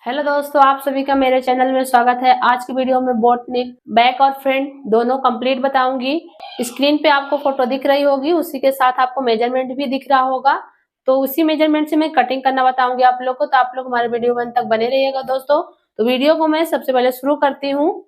Hello दोस्तों, आप सभी का मेरे चैनल में स्वागत है। आज की वीडियो में बोट नेक बैक और फ्रंट दोनों कंप्लीट बताऊंगी। स्क्रीन पे आपको फोटो दिख रही होगी, उसी के साथ आपको मेजरमेंट भी दिख रहा होगा। तो उसी मेजरमेंट से मैं कटिंग करना बताऊंगी आप लोग को। तो आप लोग हमारे वीडियो में तक बने रहिएगा दोस्तों। तो वीडियो को मैं सबसे पहले शुरू करती हूँ।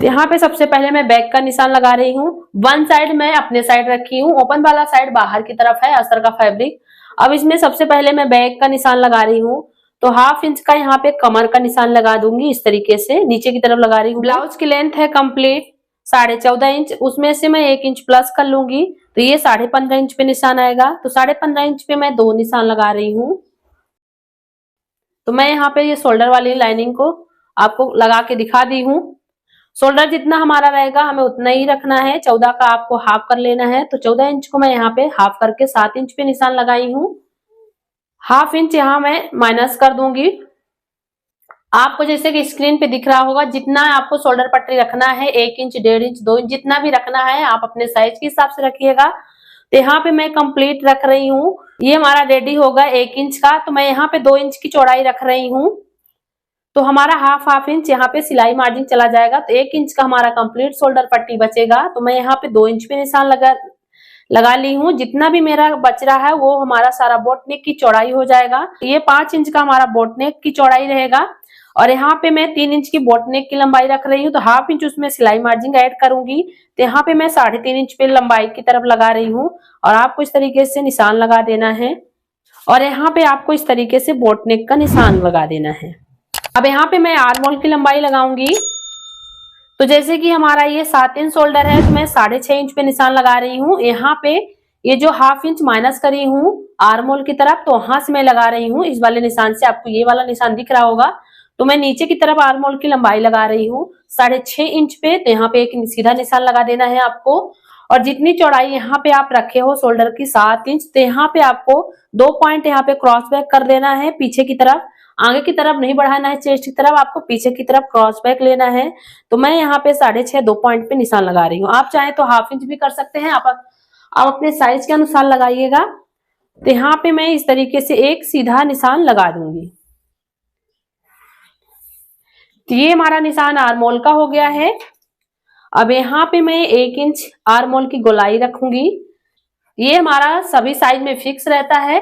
यहाँ पे सबसे पहले मैं बैक का निशान लगा रही हूँ। वन साइड मैं अपने साइड रखी हूँ, ओपन वाला साइड बाहर की तरफ है अस्तर का फैब्रिक। अब इसमें सबसे पहले मैं बैक का निशान लगा रही हूँ। तो 1/2 इंच का यहाँ पे कमर का निशान लगा दूंगी, इस तरीके से नीचे की तरफ लगा रही हूँ। ब्लाउज की लेंथ है कंप्लीट 14.5 इंच, उसमें से मैं 1 इंच प्लस कर लूंगी। तो ये 15.5 इंच पे निशान आएगा। तो 15.5 इंच पे मैं 2 निशान लगा रही हूँ। तो मैं यहाँ पे ये शोल्डर वाली लाइनिंग को आपको लगा के दिखा दी हूँ। शोल्डर जितना हमारा रहेगा हमें उतना ही रखना है। 14 का आपको हाफ कर लेना है। तो 14 इंच को मैं यहाँ पे हाफ करके 7 इंच पे निशान लगाई हूँ। 1/2 इंच यहाँ मैं माइनस कर दूंगी। आपको जैसे कि स्क्रीन पे दिख रहा होगा, जितना आपको शोल्डर पट्टी रखना है 1 इंच, 1.5 इंच, 2 इंच जितना भी रखना है आप अपने साइज के हिसाब से रखिएगा। तो यहाँ पे मैं कंप्लीट रख रही हूँ। ये हमारा रेडी होगा 1 इंच का। तो मैं यहाँ पे 2 इंच की चौड़ाई रख रही हूँ। तो हमारा हाफ इंच यहाँ पे सिलाई मार्जिन चला जाएगा। तो 1 इंच का हमारा कंप्लीट शोल्डर पट्टी बचेगा। तो मैं यहाँ पे 2 इंच पे निशान लगा ली हूँ। जितना भी मेरा बच रहा है वो हमारा सारा बोट नेक की चौड़ाई हो जाएगा। ये 5 इंच का हमारा बोट नेक की चौड़ाई रहेगा। और यहाँ पे मैं 3 इंच की बोट नेक की लंबाई रख रही हूँ। तो 1/2 इंच उसमें सिलाई मार्जिन ऐड करूंगी। तो यहाँ पे मैं 3.5 इंच पे लंबाई की तरफ लगा रही हूँ। और आपको इस तरीके से निशान लगा देना है। और यहाँ पे आपको इस तरीके से बोट नेक का निशान लगा देना है। अब यहाँ पे मैं आर्म होल की लंबाई लगाऊंगी। तो जैसे कि हमारा ये 7 इंच शोल्डर है, तो मैं 6.5 इंच पे निशान लगा रही हूँ। यहाँ पे ये जो 1/2 इंच माइनस करी हूँ आर्म होल की तरफ, तो वहां से मैं लगा रही हूँ इस वाले निशान से। आपको ये वाला निशान दिख रहा होगा। तो मैं नीचे की तरफ आर्म होल की लंबाई लगा रही हूँ 6.5 इंच पे। तो यहाँ पे एक सीधा निशान लगा देना है आपको। और जितनी चौड़ाई यहाँ पे आप रखे हो शोल्डर की 7 इंच, तो यहाँ पे आपको 2 पॉइंट यहाँ पे क्रॉस बैक कर देना है पीछे की तरफ। आगे की तरफ नहीं बढ़ाना है, चेस्ट की तरफ आपको पीछे की तरफ क्रॉस बैक लेना है। तो मैं यहाँ पे 6.5 2 पॉइंट पे निशान लगा रही हूँ। आप चाहे तो 1/2 इंच भी कर सकते हैं। आप अपने साइज के अनुसार लगाइएगा। तो यहाँ पे मैं इस तरीके से एक सीधा निशान लगा दूंगी। तो ये हमारा निशान आर्म होल का हो गया है। अब यहाँ पे मैं 1 इंच आर्म होल की गोलाई रखूंगी। ये हमारा सभी साइज में फिक्स रहता है।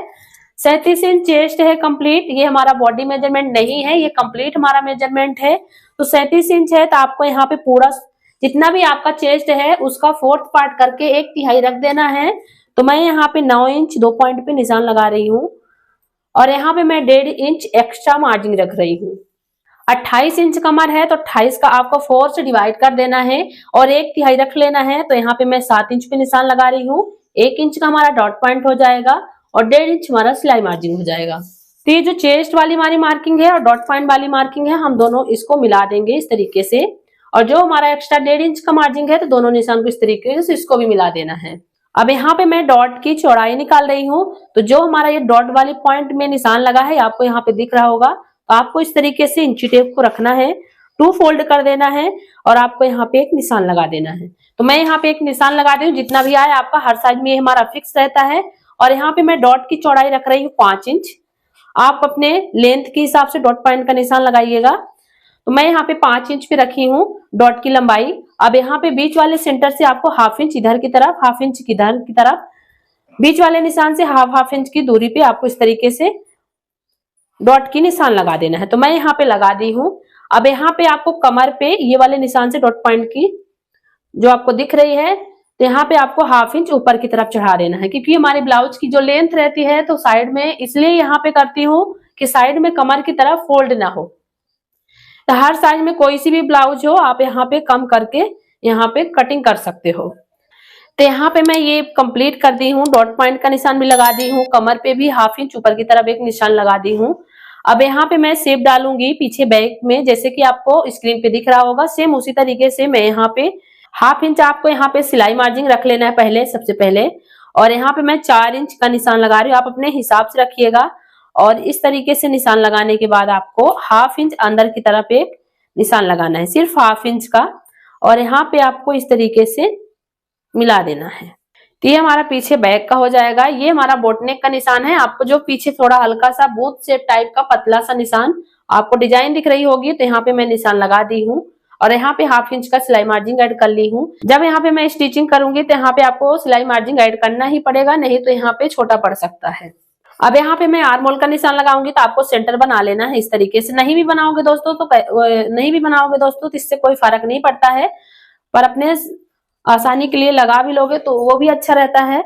37 इंच चेस्ट है कंप्लीट। ये हमारा बॉडी मेजरमेंट नहीं है, ये कंप्लीट हमारा मेजरमेंट है। तो 37 इंच है, तो आपको यहाँ पे पूरा जितना भी आपका चेस्ट है उसका 4th पार्ट करके 1/3 रख देना है। तो मैं यहाँ पे 9 इंच 2 पॉइंट पे निशान लगा रही हूँ। और यहाँ पे मैं 1.5 इंच एक्स्ट्रा मार्जिन रख रही हूँ। 28 इंच कमर है, तो 28 का आपको 4 से डिवाइड कर देना है और 1/3 रख लेना है। तो यहाँ पे मैं 7 इंच पे निशान लगा रही हूँ। 1 इंच का हमारा डॉट पॉइंट हो जाएगा और 1.5 इंच हमारा सिलाई मार्जिन हो जाएगा। तो ये जो चेस्ट वाली हमारी मार्किंग है और डॉट पॉइंट वाली मार्किंग है, हम दोनों इसको मिला देंगे इस तरीके से। और जो हमारा एक्स्ट्रा 1.5 इंच का मार्जिन है, तो दोनों निशान को इस तरीके से इसको भी मिला देना है। अब यहाँ पे मैं डॉट की चौड़ाई निकाल रही हूँ। तो जो हमारा ये डॉट वाले पॉइंट में निशान लगा है, आपको यहाँ पे दिख रहा होगा। तो आपको इस तरीके से इंची टेप को रखना है, 2 फोल्ड कर देना है और आपको यहाँ पे एक निशान लगा देना है। तो मैं यहाँ पे एक निशान लगा दी हूँ। जितना भी आए आपका हर साइड में ये हमारा फिक्स रहता है। और यहाँ पे मैं डॉट की चौड़ाई रख रही हूँ 5 इंच। आप अपने लेंथ के हिसाब से डॉट पॉइंट का निशान लगाइएगा। तो मैं यहाँ पे 5 इंच पे रखी हूँ डॉट की लंबाई। अब यहाँ पे बीच वाले सेंटर से आपको 1/2 इंच इधर की तरफ, 1/2 इंच इधर की तरफ, बीच वाले निशान से 1/2 इंच की दूरी पे आपको इस तरीके से डॉट की निशान लगा देना है। तो मैं यहाँ पे लगा दी हूँ। अब यहाँ पे आपको कमर पे ये वाले निशान से डॉट पॉइंट की जो आपको दिख रही है, तो यहाँ पे आपको 1/2 इंच ऊपर की तरफ चढ़ा देना है। क्योंकि हमारे ब्लाउज की जो लेंथ रहती है, तो साइड में इसलिए यहाँ पे करती हूँ कि साइड में कमर की तरफ फोल्ड ना हो। तो हर साइज में कोई सी भी ब्लाउज हो, आप यहाँ पे कम करके यहाँ पे कटिंग कर सकते हो। तो यहाँ पे मैं ये कंप्लीट कर दी हूँ। डॉट पॉइंट का निशान भी लगा दी हूँ, कमर पे भी 1/2 इंच ऊपर की तरफ एक निशान लगा दी हूँ। अब यहाँ पे मैं शेप डालूंगी पीछे बैक में, जैसे कि आपको स्क्रीन पे दिख रहा होगा। सेम उसी तरीके से मैं यहाँ पे 1/2 इंच आपको यहाँ पे सिलाई मार्जिन रख लेना है पहले, सबसे पहले। और यहाँ पे मैं 4 इंच का निशान लगा रही हूँ, आप अपने हिसाब से रखिएगा। और इस तरीके से निशान लगाने के बाद आपको 1/2 इंच अंदर की तरफ एक निशान लगाना है, सिर्फ 1/2 इंच का। और यहाँ पे आपको इस तरीके से मिला देना है। तो ये हमारा पीछे बैक का हो जाएगा। ये हमारा बोटनेक का निशान है। आपको जो पीछे थोड़ा हल्का सा बूथ शेप टाइप का पतला सा निशान आपको डिजाइन दिख रही होगी, तो यहाँ पे मैं निशान लगा दी हूँ और यहाँ पे 1/2 इंच का सिलाई मार्जिन ऐड कर ली हूँ। जब यहाँ पे मैं स्टिचिंग करूंगी तो यहाँ पे आपको सिलाई मार्जिन ऐड करना ही पड़ेगा, नहीं तो यहाँ पे छोटा पड़ सकता है। अब यहाँ पे मैं आर्म होल का निशान लगाऊंगी तो आपको सेंटर बना लेना है इस तरीके से। नहीं भी बनाओगे दोस्तों तो इससे कोई फर्क नहीं पड़ता है, पर अपने आसानी के लिए लगा भी लोगे तो वो भी अच्छा रहता है।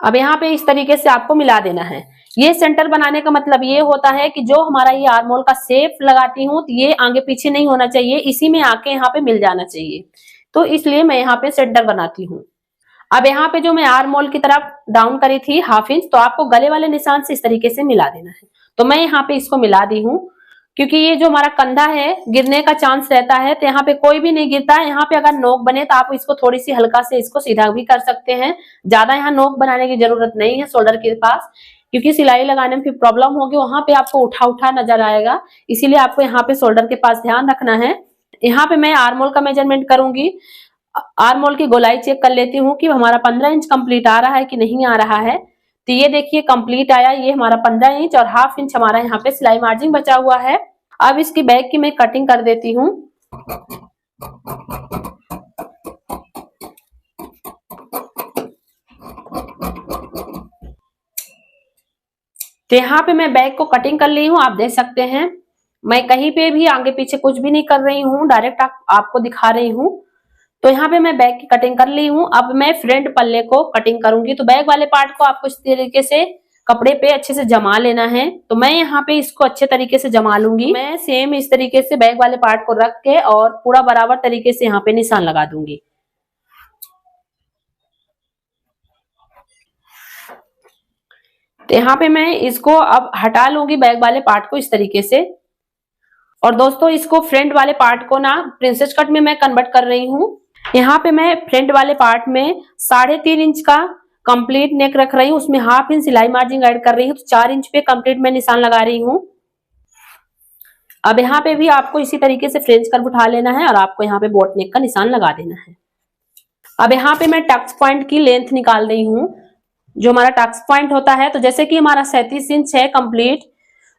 अब यहाँ पे इस तरीके से आपको मिला देना है। ये सेंटर बनाने का मतलब ये होता है कि जो हमारा ये आर्म होल का शेप लगाती हूँ तो ये आगे पीछे नहीं होना चाहिए, इसी में आके यहाँ पे मिल जाना चाहिए, तो इसलिए मैं यहाँ पे सेंटर बनाती हूँ। अब यहाँ पे जो मैं आर्म होल की तरफ डाउन करी थी 1/2 इंच, तो आपको गले वाले निशान से इस तरीके से मिला देना है। तो मैं यहाँ पे इसको मिला दी हूँ, क्योंकि ये जो हमारा कंधा है गिरने का चांस रहता है, तो यहाँ पे कोई भी नहीं गिरता है। यहाँ पे अगर नोक बने तो आप इसको थोड़ी सी हल्का से इसको सीधा भी कर सकते हैं, ज्यादा यहाँ नोक बनाने की जरूरत नहीं है शोल्डर के पास, क्योंकि सिलाई लगाने में फिर प्रॉब्लम होगी, वहां पे आपको उठा उठा नजर आएगा, इसीलिए आपको यहाँ पे शोल्डर के पास ध्यान रखना है। यहाँ पे मैं आर्म होल का मेजरमेंट करूंगी। आर्म होल की गोलाई चेक कर लेती हूँ कि हमारा 15 इंच कंप्लीट आ रहा है कि नहीं आ रहा है। तो ये देखिए कंप्लीट आया, ये हमारा 15 इंच और 1/2 इंच हमारा यहाँ पे सिलाई मार्जिन बचा हुआ है। अब इसकी बैक की मैं कटिंग कर देती हूँ। तो यहाँ पे मैं बैक को कटिंग कर ली हूँ, आप देख सकते हैं मैं कहीं पे भी आगे पीछे कुछ भी नहीं कर रही हूँ, डायरेक्ट आपको दिखा रही हूँ। तो यहाँ पे मैं बैक की कटिंग कर ली हूँ। अब मैं फ्रंट पल्ले को कटिंग करूंगी। तो बैक वाले पार्ट को आपको इस तरीके से कपड़े पे अच्छे से जमा लेना है। तो मैं यहाँ पे इसको अच्छे तरीके से जमा लूंगी। मैं सेम इस तरीके से बैक वाले पार्ट को रख के और पूरा बराबर तरीके से यहाँ पे निशान लगा दूंगी। तो यहाँ पे मैं इसको अब हटा लूंगी बैक वाले पार्ट को इस तरीके से। और दोस्तों इसको फ्रंट वाले पार्ट को ना प्रिंसेस कट में मैं कन्वर्ट कर रही हूँ। यहाँ पे मैं फ्रंट वाले पार्ट में 3.5 इंच का कंप्लीट नेक रख रही हूँ, उसमें 1/2 इंच सिलाई मार्जिन ऐड कर रही हूँ, तो 4 इंच पे कंप्लीट मैं निशान लगा रही हूँ। अब यहाँ पे भी आपको इसी तरीके से फ्रेंच कर्व उठा लेना है और आपको यहाँ पे बोट नेक का निशान लगा देना है। अब यहाँ पे मैं टक्स पॉइंट की लेंथ निकाल रही हूँ, जो हमारा टक्स पॉइंट होता है। तो जैसे कि हमारा 37 इंच है कंप्लीट,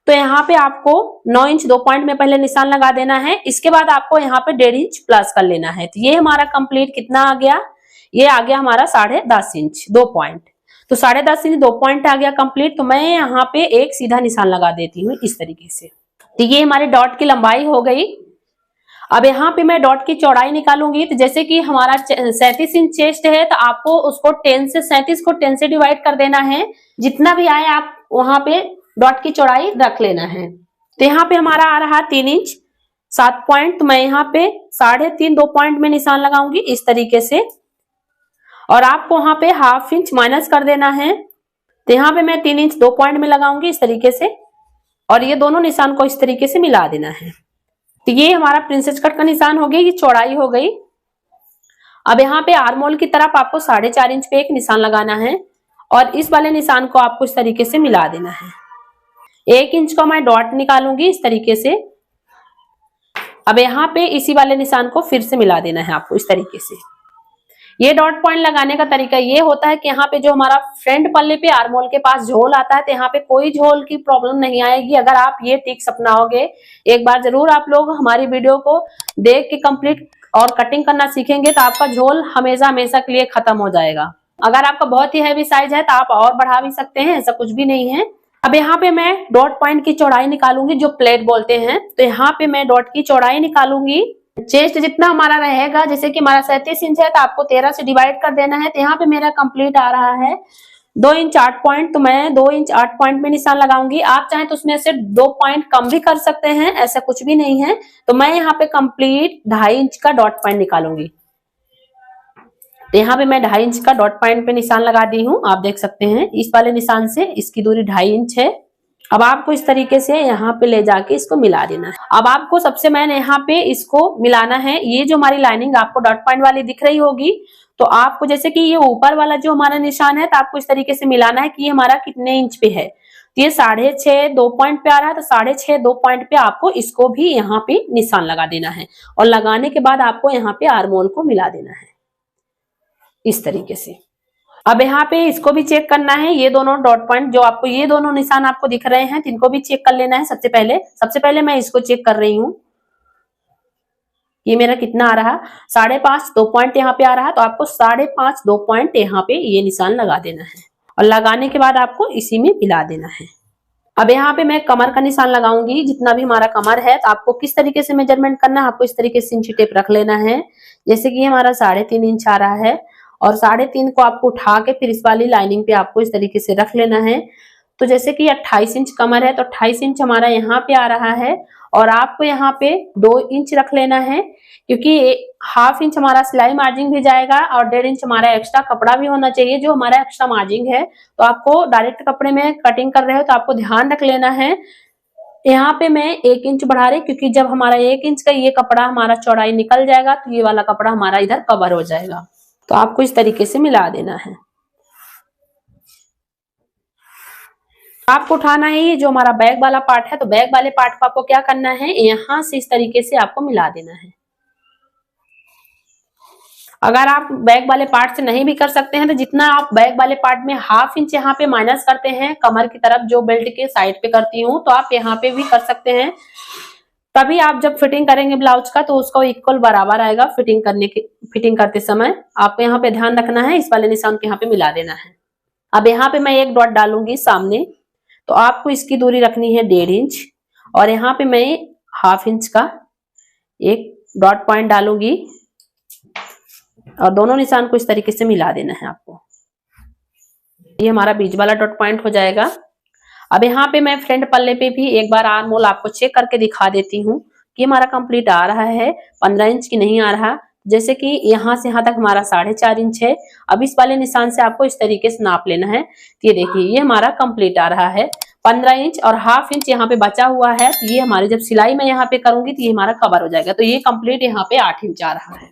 तो यहाँ पे आपको 9 इंच 2 पॉइंट में पहले निशान लगा देना है। इसके बाद आपको यहाँ पे 1.5 इंच प्लस कर लेना है। तो ये हमारा कंप्लीट कितना आ गया, ये आ गया हमारा 10.5 इंच 2 पॉइंट। तो 10.5 इंच 2 पॉइंट आ गया कंप्लीट। तो मैं यहाँ पे एक सीधा निशान लगा देती हूँ इस तरीके से। तो ये हमारे डॉट की लंबाई हो गई। अब यहाँ पे मैं डॉट की चौड़ाई निकालूंगी। तो जैसे कि हमारा 37 इंच चेस्ट है, तो आपको उसको 10 से 37 को 10 से डिवाइड कर देना है। जितना भी आए आप वहां पे डॉट की चौड़ाई रख लेना है। तो यहाँ पे हमारा आ रहा 3 इंच 7 पॉइंट। तो मैं यहाँ पे 3.5 2 पॉइंट में निशान लगाऊंगी इस तरीके से, और आपको वहां पे 1/2 इंच माइनस कर देना है। तो यहाँ पे मैं 3 इंच 2 पॉइंट में लगाऊंगी इस तरीके से, और ये दोनों निशान को इस तरीके से मिला देना है। तो ये हमारा प्रिंसेस कट का निशान हो गया, ये चौड़ाई हो गई। अब यहाँ पे आर्म होल की तरफ आपको 4.5 इंच पे एक निशान लगाना है, और इस वाले निशान को आपको इस तरीके से मिला देना है। 1 इंच का मैं डॉट निकालूंगी इस तरीके से। अब यहाँ पे इसी वाले निशान को फिर से मिला देना है आपको इस तरीके से। ये डॉट पॉइंट लगाने का तरीका ये होता है कि यहाँ पे जो हमारा फ्रंट पल्ले पे आर्म होल के पास झोल आता है, तो यहाँ पे कोई झोल की प्रॉब्लम नहीं आएगी अगर आप ये टिप्स अपनाओगे। एक बार जरूर आप लोग हमारी वीडियो को देख के कंप्लीट और कटिंग करना सीखेंगे, तो आपका झोल हमेशा हमेशा के लिए खत्म हो जाएगा। अगर आपका बहुत ही हैवी साइज है तो आप और बढ़ा भी सकते हैं, ऐसा कुछ भी नहीं है। अब यहाँ पे मैं डॉट पॉइंट की चौड़ाई निकालूंगी, जो प्लेट बोलते हैं। तो यहाँ पे मैं डॉट की चौड़ाई निकालूंगी। चेस्ट जितना हमारा रहेगा, जैसे कि हमारा 37 इंच है, तो आपको 13 से डिवाइड कर देना है। तो यहाँ पे मेरा कंप्लीट आ रहा है 2 इंच 8 पॉइंट। तो मैं 2 इंच 8 पॉइंट में निशान लगाऊंगी। आप चाहें तो उसमें से 2 पॉइंट कम भी कर सकते हैं, ऐसा कुछ भी नहीं है। तो मैं यहाँ पे कंप्लीट 2.5 इंच का डॉट पॉइंट निकालूंगी। तो यहाँ पे मैं 2.5 इंच का डॉट पॉइंट पे निशान लगा दी हूँ, आप देख सकते हैं। इस वाले निशान से इसकी दूरी 2.5 इंच है। अब आपको इस तरीके से यहाँ पे ले जाके इसको मिला देना है। अब आपको सबसे मैंने यहाँ पे इसको मिलाना है। ये जो हमारी लाइनिंग आपको डॉट पॉइंट वाली दिख रही होगी, तो आपको जैसे कि ये ऊपर वाला जो हमारा निशान है, तो आपको इस तरीके से मिलाना है कि ये हमारा कितने इंच पे है। तो ये 6.5 2 पॉइंट पे आ रहा है, तो 6.5 2 पॉइंट पे आपको इसको भी यहाँ पे निशान लगा देना है, और लगाने के बाद आपको यहाँ पे आर्म होल को मिला देना है। इस तरीके से। अब यहाँ पे इसको भी चेक करना है, ये दोनों डॉट पॉइंट जो आपको ये दोनों निशान आपको दिख रहे हैं, इनको भी चेक कर लेना है। सबसे पहले मैं इसको चेक कर रही हूँ, ये मेरा कितना आ रहा, 5.5 2 पॉइंट यहाँ पे आ रहा, तो आपको 5.5 2 पॉइंट यहाँ पे ये निशान लगा देना है और लगाने के बाद आपको इसी में मिला देना है। अब यहाँ पे मैं कमर का निशान लगाऊंगी, जितना भी हमारा कमर है, तो आपको किस तरीके से मेजरमेंट करना है, आपको इस तरीके से इंची टेप रख लेना है। जैसे कि हमारा 3.5 इंच आ रहा है और 3.5 को आपको उठा के फिर इस वाली लाइनिंग पे आपको इस तरीके से रख लेना है। तो जैसे कि 28 इंच कमर है, तो 28 इंच हमारा यहाँ पे आ रहा है और आपको यहाँ पे 2 इंच रख लेना है, क्योंकि 1/2 इंच हमारा सिलाई मार्जिन भी जाएगा और 1.5 इंच हमारा एक्स्ट्रा कपड़ा भी होना चाहिए जो हमारा एक्स्ट्रा मार्जिन है। तो आपको डायरेक्ट कपड़े में कटिंग कर रहे हो तो आपको ध्यान रख लेना है। यहाँ पे मैं 1 इंच बढ़ा रही, क्योंकि जब हमारा 1 इंच का ये कपड़ा हमारा चौड़ाई निकल जाएगा तो ये वाला कपड़ा हमारा इधर कवर हो जाएगा। तो आपको इस तरीके से मिला देना है। आपको उठाना है ये जो हमारा बैक वाला पार्ट है, तो बैक वाले पार्ट को आपको क्या करना है, यहां से इस तरीके से आपको मिला देना है। अगर आप बैक वाले पार्ट से नहीं भी कर सकते हैं तो जितना आप बैक वाले पार्ट में 1/2 इंच यहाँ पे माइनस करते हैं कमर की तरफ, जो बेल्ट के साइड पे करती हूँ, तो आप यहाँ पे भी कर सकते हैं। तभी आप जब फिटिंग करेंगे ब्लाउज का तो उसको इक्वल बराबर आएगा। फिटिंग करते समय आपको यहाँ पे ध्यान रखना है, इस वाले निशान को यहाँ पे मिला देना है। अब यहाँ पे मैं एक डॉट डालूंगी सामने, तो आपको इसकी दूरी रखनी है 1.5 इंच और यहाँ पे मैं 1/2 इंच का एक डॉट पॉइंट डालूंगी और दोनों निशान को इस तरीके से मिला देना है आपको। ये हमारा बीच वाला डॉट पॉइंट हो जाएगा। अब यहाँ पे मैं फ्रंट पल्ले पे भी एक बार आर्म होल आपको चेक करके दिखा देती हूँ कि हमारा कंप्लीट आ रहा है, 15 इंच की नहीं आ रहा। जैसे कि यहाँ से यहाँ तक हमारा 4.5 इंच है। अब इस वाले निशान से आपको इस तरीके से नाप लेना है। ये देखिए ये हमारा कंप्लीट आ रहा है 15 इंच और 1/2 इंच यहाँ पे बचा हुआ है। तो ये हमारी जब सिलाई में यहाँ पे करूंगी तो ये हमारा कवर हो जाएगा। तो ये कंप्लीट यहाँ पे 8 इंच आ रहा है।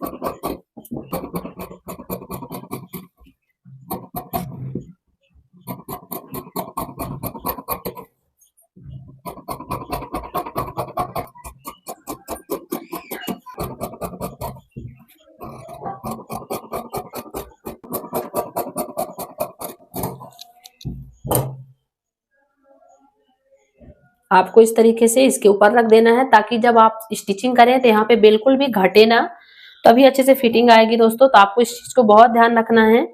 आपको इस तरीके से इसके ऊपर रख देना है ताकि जब आप स्टिचिंग करें तो यहाँ पे बिल्कुल भी घटे ना, तभी अच्छे से फिटिंग आएगी दोस्तों। तो आपको इस चीज को बहुत ध्यान रखना है।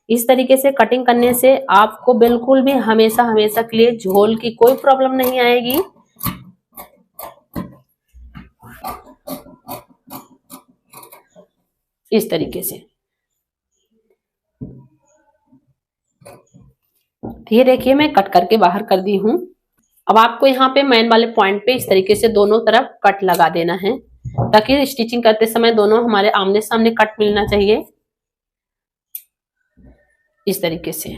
इस तरीके से कटिंग करने से आपको बिल्कुल भी हमेशा के लिए झोल की कोई प्रॉब्लम नहीं आएगी। इस तरीके से ये देखिए मैं कट करके बाहर कर दी हूँ। अब आपको यहाँ पे मेन वाले पॉइंट पे इस तरीके से दोनों तरफ कट लगा देना है ताकि स्टिचिंग करते समय दोनों हमारे आमने सामने कट मिलना चाहिए। इस तरीके से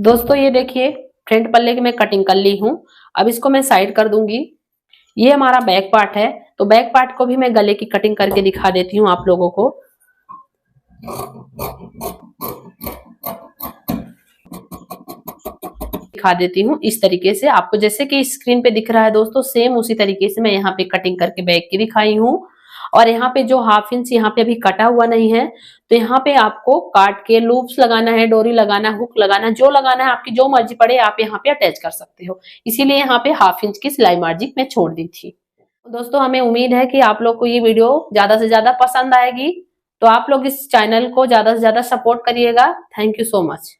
दोस्तों ये देखिए फ्रंट पल्ले की मैं कटिंग कर ली हूँ। अब इसको मैं साइड कर दूंगी। ये हमारा बैक पार्ट है, तो बैक पार्ट को भी मैं गले की कटिंग करके दिखा देती हूँ आप लोगों को। दिखा देती हूँ इस तरीके से आपको, जैसे कि स्क्रीन पे दिख रहा है दोस्तों, सेम उसी तरीके से मैं यहाँ पे कटिंग करके बैक की दिखाई हूँ। और यहाँ पे जो 1/2 इंच यहाँ पे अभी कटा हुआ नहीं है, तो यहाँ पे आपको काट के लूप्स लगाना है, डोरी लगाना, हुक लगाना, जो लगाना है आपकी जो मर्जी पड़े आप यहाँ पे अटैच कर सकते हो। इसीलिए यहाँ पे 1/2 इंच की सिलाई मार्जिन मैं छोड़ दी थी। दोस्तों हमें उम्मीद है कि आप लोग को ये वीडियो ज्यादा से ज्यादा पसंद आएगी, तो आप लोग इस चैनल को ज्यादा से ज्यादा सपोर्ट करिएगा। Thank you so much.